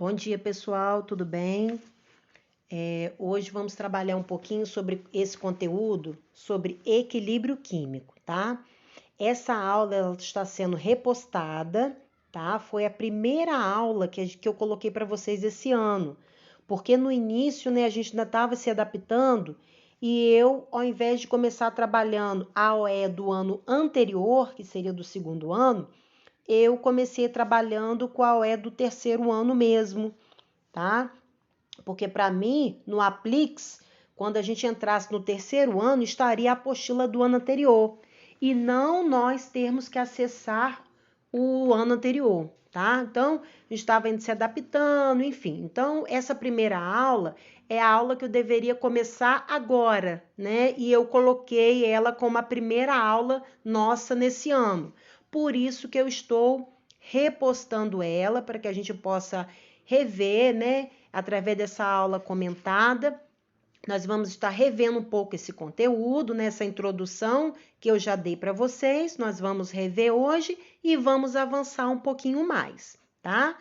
Bom dia, pessoal, tudo bem? Hoje vamos trabalhar um pouquinho sobre esse conteúdo, sobre equilíbrio químico, tá? Essa aula ela está sendo repostada, tá? Foi a primeira aula que eu coloquei para vocês esse ano, porque no início, né, a gente ainda estava se adaptando e eu, ao invés de começar trabalhando a OE do ano anterior, que seria do segundo ano, eu comecei trabalhando com a OE do terceiro ano mesmo, tá? Porque para mim, no Aplix, quando a gente entrasse no terceiro ano, estaria a apostila do ano anterior e não nós termos que acessar o ano anterior, tá? Então, a gente estava indo se adaptando, enfim. Então, essa primeira aula é a aula que eu deveria começar agora, né? E eu coloquei ela como a primeira aula nossa nesse ano. Por isso que eu estou repostando ela para que a gente possa rever, né? Através dessa aula comentada, nós vamos estar revendo um pouco esse conteúdo, nessa introdução que eu já dei para vocês. Nós vamos rever hoje e vamos avançar um pouquinho mais, tá?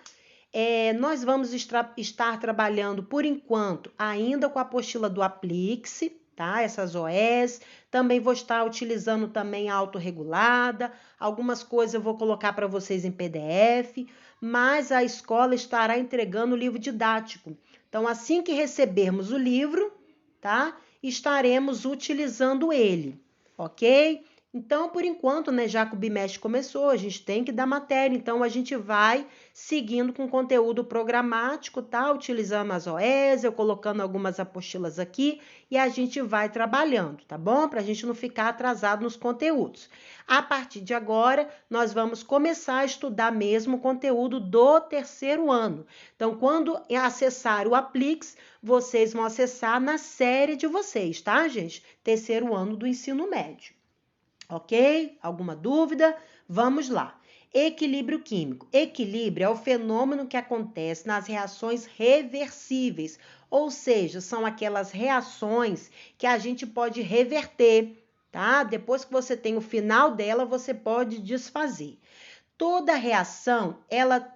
Nós vamos estar trabalhando, por enquanto, ainda com a apostila do Aplix, tá? Essas OEs. Também vou estar utilizando também a autorregulada. Algumas coisas eu vou colocar para vocês em PDF, mas a escola estará entregando o livro didático. Então, assim que recebermos o livro, tá? Estaremos utilizando ele, ok? Então, por enquanto, né, já que o bimestre começou, a gente tem que dar matéria, então a gente vai seguindo com conteúdo programático, tá? Utilizando as OEs, eu colocando algumas apostilas aqui e a gente vai trabalhando, tá bom? Para a gente não ficar atrasado nos conteúdos. A partir de agora, nós vamos começar a estudar mesmo o conteúdo do terceiro ano. Então, quando acessar o Aplix, vocês vão acessar na série de vocês, tá, gente? Terceiro ano do ensino médio. Ok? Alguma dúvida? Vamos lá. Equilíbrio químico. Equilíbrio é o fenômeno que acontece nas reações reversíveis, ou seja, são aquelas reações que a gente pode reverter, tá? Depois que você tem o final dela, você pode desfazer. Toda reação, ela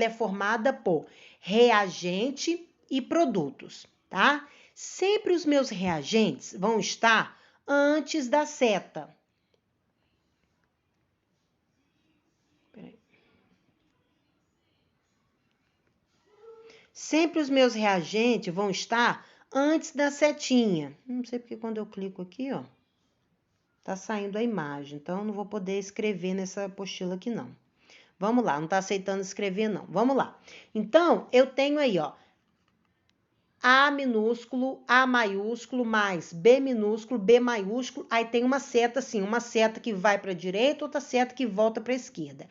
é formada por reagente e produtos, tá? Sempre os meus reagentes vão estar antes da seta. Sempre os meus reagentes vão estar antes da setinha. Não sei porque quando eu clico aqui, ó, tá saindo a imagem. Então, não vou poder escrever nessa apostila aqui, não. Vamos lá, não tá aceitando escrever, não. Vamos lá. Então, eu tenho aí, ó, A minúsculo, A maiúsculo, mais B minúsculo, B maiúsculo. Aí tem uma seta assim, uma seta que vai para a direita, outra seta que volta para a esquerda.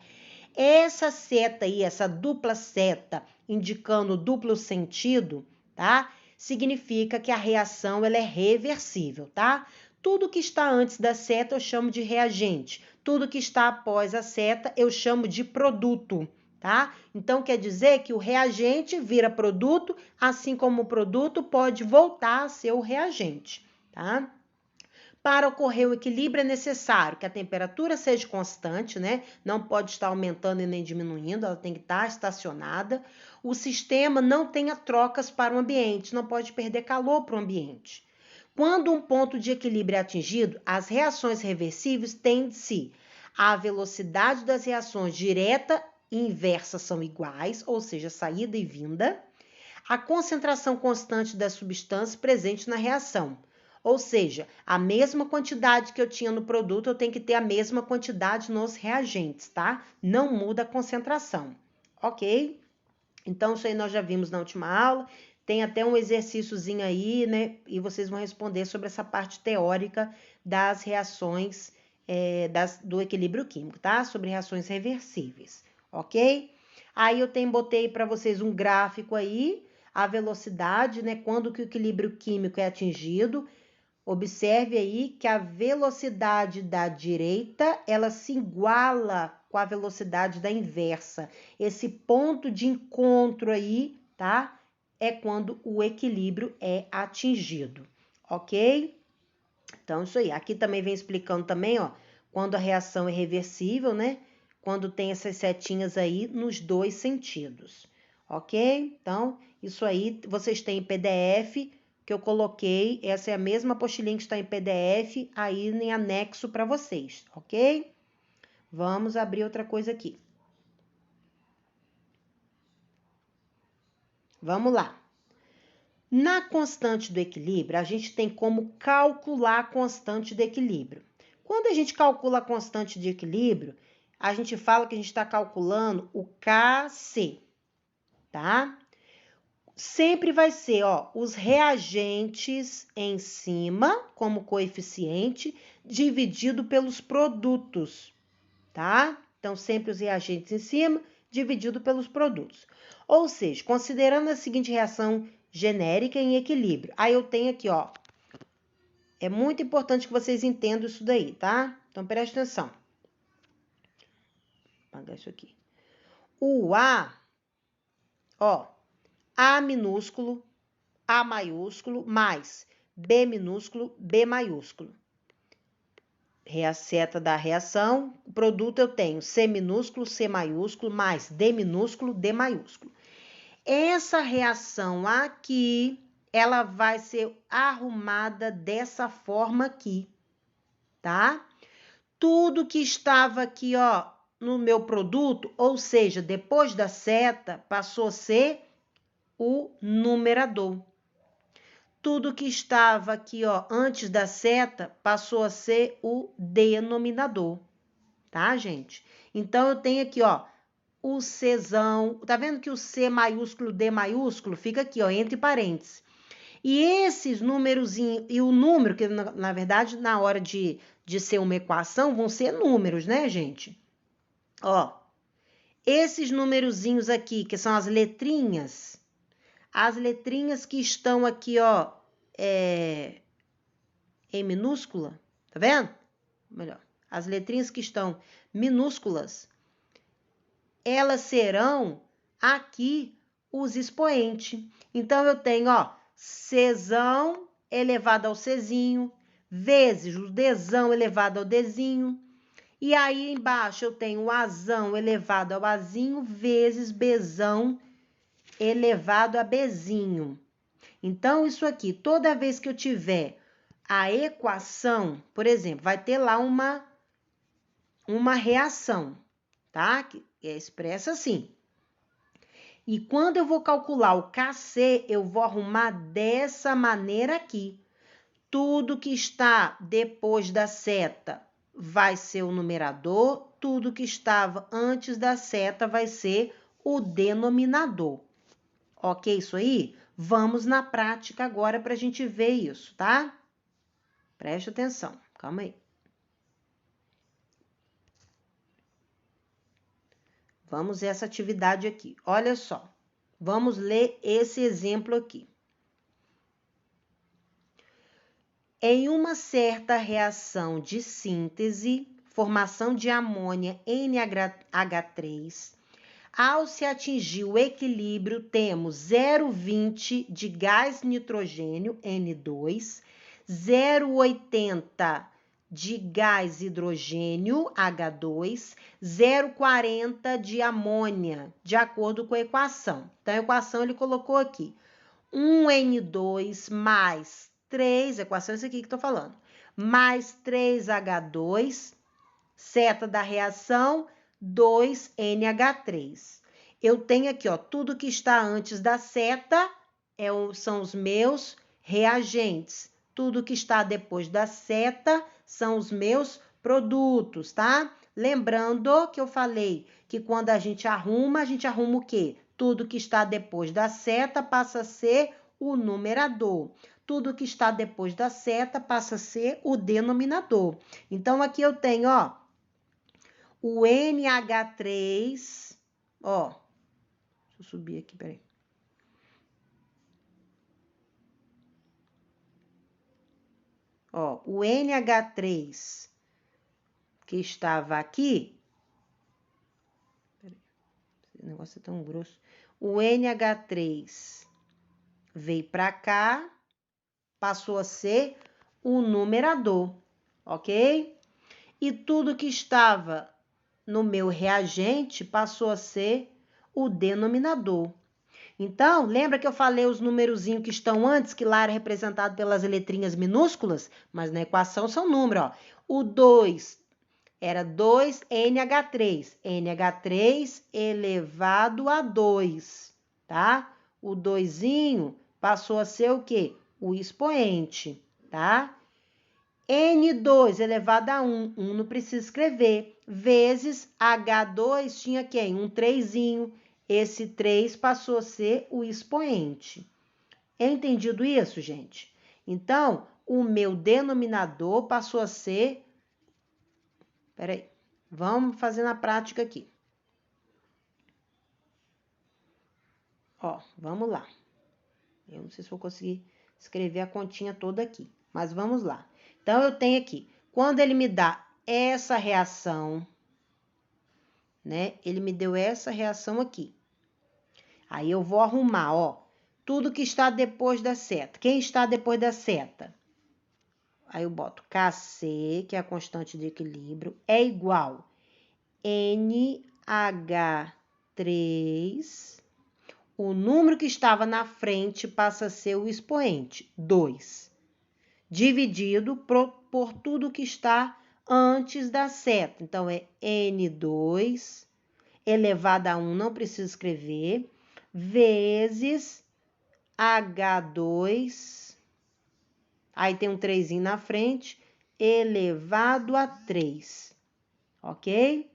Essa seta aí, essa dupla seta, indicando duplo sentido, tá? Significa que a reação ela é reversível, tá? Tudo que está antes da seta eu chamo de reagente. Tudo que está após a seta eu chamo de produto, tá? Então quer dizer que o reagente vira produto, assim como o produto pode voltar a ser o reagente, tá? Para ocorrer o equilíbrio é necessário que a temperatura seja constante, né? Não pode estar aumentando e nem diminuindo, ela tem que estar estacionada. O sistema não tenha trocas para o ambiente, não pode perder calor para o ambiente. Quando um ponto de equilíbrio é atingido, as reações reversíveis tendem-se a velocidade das reações direta e inversa são iguais, ou seja, saída e vinda. A concentração constante das substâncias presentes na reação. Ou seja, a mesma quantidade que eu tinha no produto, eu tenho que ter a mesma quantidade nos reagentes, tá? Não muda a concentração, ok? Então, isso aí nós já vimos na última aula. Tem até um exercíciozinho aí, né? E vocês vão responder sobre essa parte teórica das reações, do equilíbrio químico, tá? Sobre reações reversíveis, ok? Aí eu botei para vocês um gráfico aí, a velocidade, né? Quando que o equilíbrio químico é atingido. Observe aí que a velocidade da direita, ela se iguala com a velocidade da inversa. Esse ponto de encontro aí, tá? É quando o equilíbrio é atingido, ok? Então, isso aí. Aqui também vem explicando também, ó, quando a reação é reversível, né? Quando tem essas setinhas aí nos dois sentidos, ok? Então, isso aí vocês têm em PDF, que eu coloquei, essa é a mesma apostilinha que está em PDF, aí em anexo para vocês, ok? Vamos abrir outra coisa aqui. Vamos lá. Na constante do equilíbrio, a gente tem como calcular a constante do equilíbrio. Quando a gente calcula a constante de equilíbrio, a gente fala que a gente está calculando o Kc, tá? Sempre vai ser, ó, os reagentes em cima, como coeficiente, dividido pelos produtos, tá? Então, sempre os reagentes em cima, dividido pelos produtos. Ou seja, considerando a seguinte reação genérica em equilíbrio. Aí eu tenho aqui, ó. É muito importante que vocês entendam isso daí, tá? Então, presta atenção. Vou apagar isso aqui. O A, ó, A minúsculo, A maiúsculo, mais B minúsculo, B maiúsculo. Seta da reação, o produto eu tenho C minúsculo, C maiúsculo, mais D minúsculo, D maiúsculo. Essa reação aqui, ela vai ser arrumada dessa forma aqui, tá? Tudo que estava aqui, ó, no meu produto, ou seja, depois da seta, passou a ser o numerador. Tudo que estava aqui, ó, antes da seta, passou a ser o denominador, tá, gente? Então, eu tenho aqui, ó, o Czão, tá vendo que o C maiúsculo, D maiúsculo, fica aqui, ó, entre parênteses. E esses númerozinhos, e o número, que na verdade, na hora de ser uma equação, vão ser números, né, gente? Ó, esses numerozinhos aqui, que são as letrinhas que estão aqui, ó, em minúscula, tá vendo? Melhor, as letrinhas que estão minúsculas, elas serão aqui os expoentes. Então, eu tenho, ó, Czão elevado ao Czinho, vezes o Dzão elevado ao Dzinho. E aí, embaixo, eu tenho o Azão elevado ao Azinho, vezes Bzão elevado a Bzinho. Então, isso aqui, toda vez que eu tiver a equação, por exemplo, vai ter lá uma reação, tá? Que é expressa assim. E quando eu vou calcular o Kc, eu vou arrumar dessa maneira aqui. Tudo que está depois da seta vai ser o numerador, tudo que estava antes da seta vai ser o denominador. Ok, isso aí? Vamos na prática agora para a gente ver isso, tá? Preste atenção, calma aí. Vamos essa atividade aqui. Olha só, vamos ler esse exemplo aqui. Em uma certa reação de síntese, formação de amônia NH3, ao se atingir o equilíbrio, temos 0,20 de gás nitrogênio, N2, 0,80 de gás hidrogênio, H2, 0,40 de amônia, de acordo com a equação. Então, a equação ele colocou aqui, 1N2 mais 3, equação é essa aqui que estou falando, mais 3H2, seta da reação, 2NH3. Eu tenho aqui, ó, tudo que está antes da seta são os meus reagentes. Tudo que está depois da seta são os meus produtos, tá? Lembrando que eu falei que quando a gente arruma o quê? Tudo que está depois da seta passa a ser o numerador. Tudo que está depois da seta passa a ser o denominador. Então, aqui eu tenho, ó, o NH3, ó, deixa eu subir aqui, peraí. Ó, o NH3 que estava aqui, peraí, esse negócio é tão grosso. O NH3 veio para cá, passou a ser o numerador, ok? E tudo que estava no meu reagente passou a ser o denominador. Então, lembra que eu falei os numerozinhos que estão antes, que lá era representado pelas letrinhas minúsculas? Mas na equação são número, ó. O 2 era 2NH3. NH3 elevado a 2, tá? O 2zinho passou a ser o quê? O expoente, tá? N2 elevado a 1, 1 não precisa escrever, vezes H2 tinha quem? Um 3zinho. Esse 3 passou a ser o expoente. Entendido isso, gente? Então, o meu denominador passou a ser... Peraí, vamos fazer na prática aqui. Ó, vamos lá. Eu não sei se vou conseguir escrever a continha toda aqui, mas vamos lá. Então, eu tenho aqui, quando ele me dá essa reação, né? Ele me deu essa reação aqui. Aí eu vou arrumar, ó, tudo que está depois da seta. Quem está depois da seta? Aí eu boto Kc, que é a constante de equilíbrio, é igual NH3. O número que estava na frente passa a ser o expoente, 2, dividido por tudo que está antes da seta. Então, é N2 elevado a 1, não precisa escrever, vezes H2, aí tem um 3zinho na frente, elevado a 3, ok?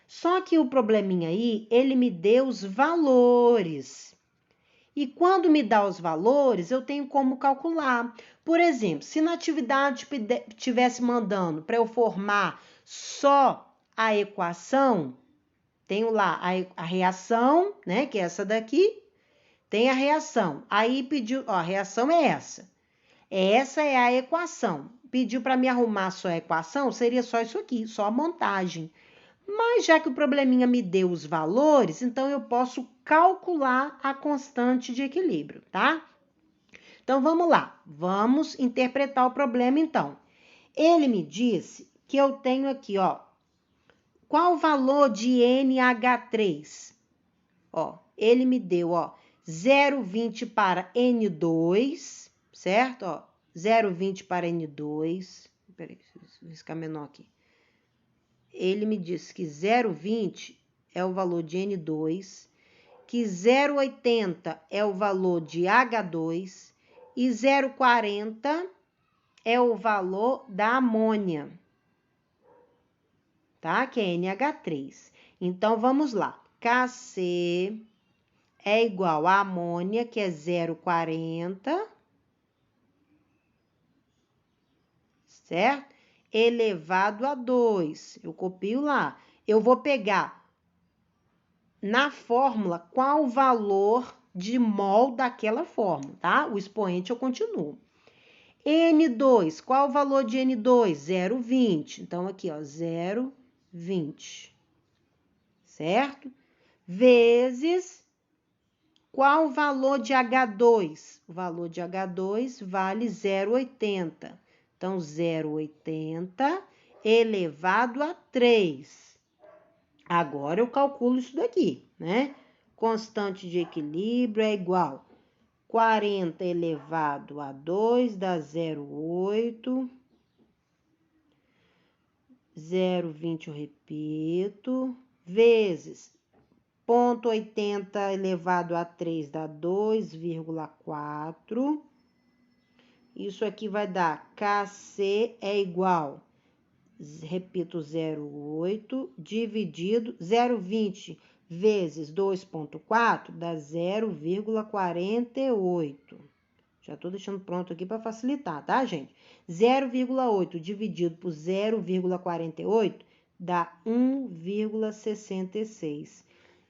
Só que o probleminha aí, ele me deu os valores. E quando me dá os valores, eu tenho como calcular. Por exemplo, se na atividade estivesse mandando para eu formar só a equação, tenho lá a reação, né, que é essa daqui, tem a reação. Aí pediu, ó, a reação é essa. Essa é a equação. Pediu para me arrumar só a equação, seria só isso aqui, só a montagem. Mas já que o probleminha me deu os valores, então eu posso calcular a constante de equilíbrio, tá? Então, vamos lá. Vamos interpretar o problema, então. Ele me disse que eu tenho aqui, ó, qual o valor de NH3? Ó, ele me deu, ó, 0,20 para N2, certo? Ó, 0,20 para N2. Peraí, deixa eu riscar menor aqui. Ele me disse que 0,20 é o valor de N2, que 0,80 é o valor de H2 e 0,40 é o valor da amônia, tá? Que é NH3. Então, vamos lá. Kc é igual a amônia, que é 0,40, certo? Elevado a 2. Eu copio lá. Eu vou pegar na fórmula qual o valor de mol daquela fórmula, tá? O expoente eu continuo. N2, qual o valor de N2? 0,20. Então, aqui, ó, 0,20, certo? Vezes, qual o valor de H2? O valor de H2 vale 0,80. Então, 0,80 elevado a 3. Agora, eu calculo isso daqui, né? Constante de equilíbrio é igual 40 elevado a 2 dá 0,8. 0,20 eu repito, vezes 0,80 elevado a 3 dá 2,4. Isso aqui vai dar Kc é igual, repito, 0,8 dividido 0,20 vezes 2,4 dá 0,48. Já tô deixando pronto aqui para facilitar, tá, gente? 0,8 dividido por 0,48 dá 1,66.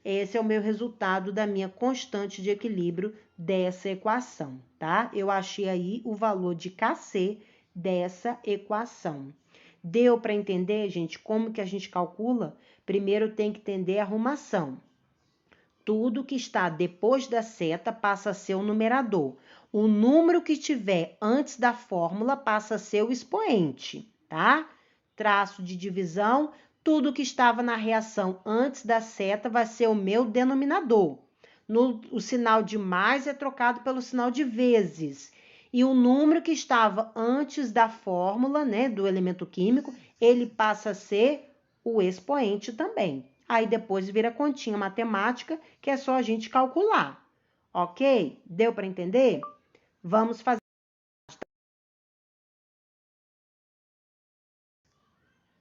Esse é o meu resultado da minha constante de equilíbrio dessa equação, tá? Eu achei aí o valor de Kc dessa equação. Deu para entender, gente, como que a gente calcula? Primeiro tem que entender a arrumação. Tudo que está depois da seta passa a ser o numerador. O número que tiver antes da fórmula passa a ser o expoente, tá? Traço de divisão, tudo que estava na reação antes da seta vai ser o meu denominador. o sinal de mais é trocado pelo sinal de vezes. E o número que estava antes da fórmula, né, do elemento químico, ele passa a ser o expoente também. Aí depois vira continha matemática, que é só a gente calcular. Ok? Deu para entender? Vamos fazer